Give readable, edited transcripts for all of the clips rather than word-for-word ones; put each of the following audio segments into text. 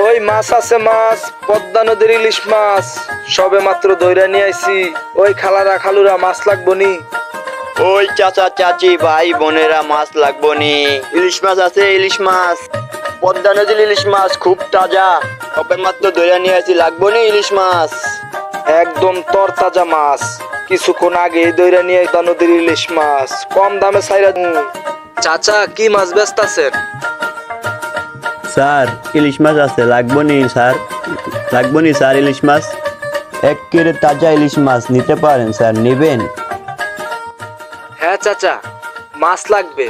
ওই মাছ আছে, মাছ পদ্মা নদীর ইলিশ মাছ সবে মাত্র ধইরা নিয়ে আইছি। ওই খালারা খালুরা মাছ লাগবো নি? ওই চাচা চাচি ভাই বোনেরা মাছ লাগবো নি? ইলিশ মাছ আছে, ইলিশ মাছ, পদ্মা নদীর ইলিশ মাছ খুব তাজা, সবে মাত্র ধরে নিয়ে আসি, লাগবো নি ইলিশ মাছ? একদম তরতাজা মাছ, কিছুক্ষণ আগে ধইরা নিয়ে পদ্মা নদীর ইলিশ মাছ কম দামে ছাইরা। চাচা কি মাছ ব্যস্ত আছেন? স্যার ইলিশ মাছ আছে, লাগবো নি স্যার? লাগবো নি স্যার ইলিশ মাছ? একেবারে তাজা ইলিশ মাছ নিতে পারেন স্যার, নেবেন? হ্যাঁ চাচা, মাছ লাগবে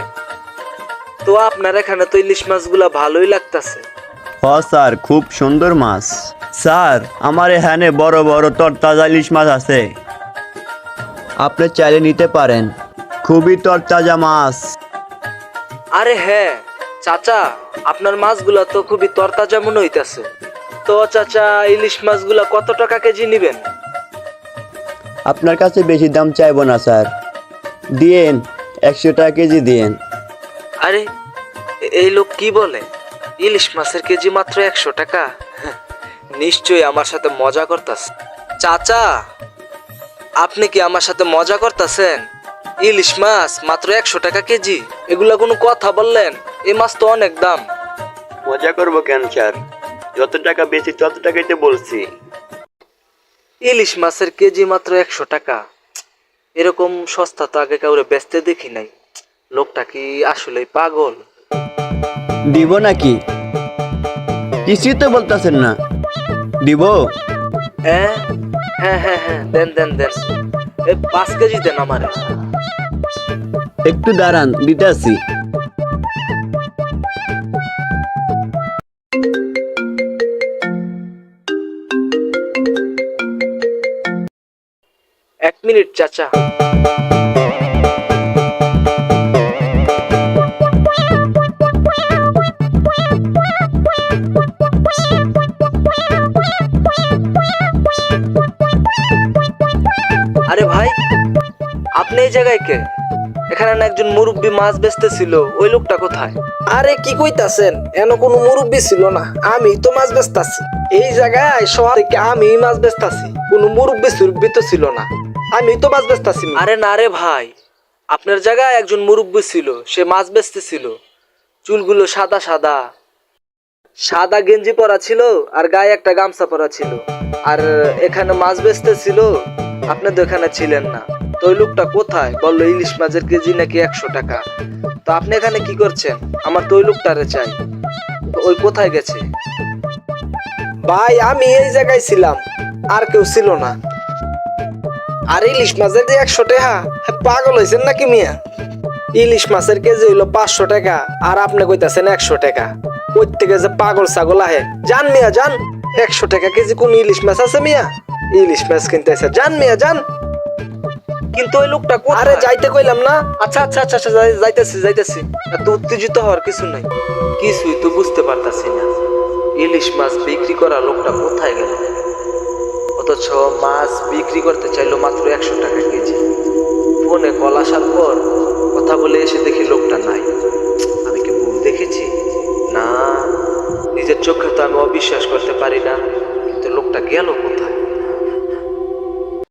তো। আপনার এখানে তো ইলিশ মাছগুলা ভালোই লাগতাছে। হ স্যার, খুব সুন্দর মাছ। স্যার আমার এখানে বড় বড় তরতাজা ইলিশ মাছ আছে, আপনি চাইলে নিতে পারেন, খুবই তরতাজা মাছ। আরে হ্যাঁ চাচা, আপনার মাছগুলা তো খুবই তরতাজা মনে হইতাছে। তো চাচা ইলিশ মাছগুলা কত টাকা কেজি নিবেন? আপনার কাছে বেশি দাম চাইবো না স্যার, দিয়েন 100 টাকা কেজি দিয়েন। আরে এই লোক কি বলে, ইলিশ মাছের কেজি মাত্র 100 টাকা? নিশ্চয়ই আমার সাথে মজা করতেছে। চাচা আপনি কি আমার সাথে মজা করতেছেন? ইলিশ মাছ মাত্র 100 টাকা কেজি, এগুলা কোনো কথা বললেন? এই মাছ তো অনেক দাম। মজা করবো কেন স্যার, যত টাকা বেশি তত টাকাই তো বলছি। ইলিশ মাছের কেজি মাত্র 100 টাকা, এরকম সস্তা তো আগে কাউরে বেচতে দেখি নাই। লোকটা কি আসলেই পাগল? দিব নাকি? কিছুই তো বলতেছেন না, দিব? হ্যাঁ হ্যাঁ হ্যাঁ হ্যাঁ, দেন দেন দেন, 5 কেজি দেন আমারে। একটু দাঁড়ান, দিতে আসি। এক মিনিট চাচা। আরে ভাই, আপনি এই জায়গায় কে? এখানে না একজন মুরব্বী মাছ বেচতেছিল, ওই লোকটা কোথায়? আরে কি কইতাছেন, এন কোনো মুরব্বী ছিল না, আমি তো মাছ বেচতাছি এই জায়গায়। শহর থেকে আমি মাছ বেচতাছি, কোনো মুরব্বী সুরব্বী তো ছিল না, আমি তো মাছ বেচতাছি। আরে না রে ভাই, আপনার জায়গায় একজন মুরব্বী ছিল, সে মাছ বেচতেছিল। চুলগুলো সাদা সাদা, সাদা গেঞ্জি পরা ছিল আর গায়ে একটা গামছা পরা ছিল, আর এখানে মাছ বেচতেছিল। আপনি তো এখানে ছিলেন না, তো ওই লোকটা কোথায়? বললো ইলিশ মাছের কেজি নাকি 100 টাকা। তো আপনি এখানে কি করছেন? আমার তো ওই লোকটারে চাই, ওই কোথায় গেছে? ভাই আমি এই জায়গায় ছিলাম, আর কেউ ছিল না। আর ইলিশ মাছের যে 100 টাকা, পাগল হয়েছেন নাকি মিয়া? ইলিশ মাছের কেজি হইলো 500 টাকা, আর আপনি কইতাছেন 100 টাকা। ওই থেকে যে পাগল ছাগল আহে, জান মিয়া জান। 100 টাকা কেজি কোন ইলিশ মাছ আছে মিয়া? ইলিশ মাছ কিনতেছে, জান মিয়া জান। কিন্তু ওই লোকটা কোথায়? আরে যাইতে কইলাম না। আচ্ছা আচ্ছা আচ্ছা আচ্ছা, যাইতেছি যাইতেছি। এত উত্তেজিত হওয়ার কিছু নাই, কিছুই তো বুঝতে পারতাছি না। ইলিশ মাছ বিক্রি করা লোকটা কোথায় গেল? অথচ মাছ বিক্রি করতে চাইলো মাত্র 100 টাকা কেজি। ফোনে কল আসার পর কথা বলে এসে দেখি লোকটা নাই। আমি কি ভুল দেখেছি? না, নিজের চোখে তো আমি অবিশ্বাস করতে পারি না, কিন্তু লোকটা গেল কোথায়?